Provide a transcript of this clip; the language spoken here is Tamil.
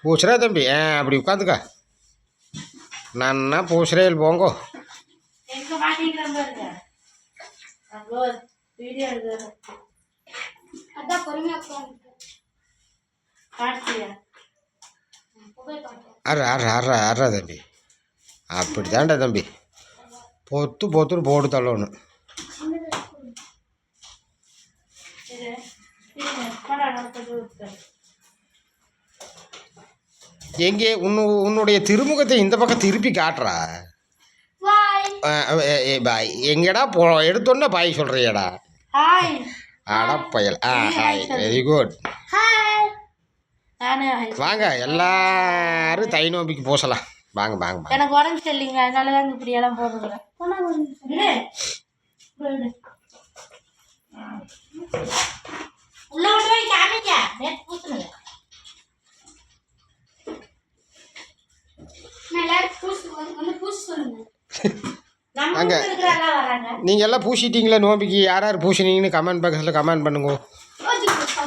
பூசுறா தம்பி அப்படி உட்காந்துக்கா நான் பூசுறேன் போங்கோ. அறா தம்பி அப்படி தாண்டா தம்பி பொத்துன்னு போடு தள்ளணும். எங்கே உன்னுடைய திருமுகத்தை இந்த பக்கம் திருப்பி காட்டுறா. பாய் எங்கடா எடுத்தோன்னே பாய் சொல்கிறியடா. அடப்பயல் ஹாய் வெரி குட். வாங்க எல்லாரும் தை நோம்பிக்கு பூசலாம். வாங்க வாங்க. எனக்கு உடம்பு சரியில்லைங்க, அதனால தான் இப்படி எல்லாம் போடுறேன். உள்ள போய் காமிக்க நேத்து பூசுங்க. நீங்கள் எல்லாம் பூசிட்டீங்களா நோம்பிக்கு? யார் யார் பூசினீங்கன்னு கமெண்ட் பாக்ஸில் கமெண்ட் பண்ணுங்க.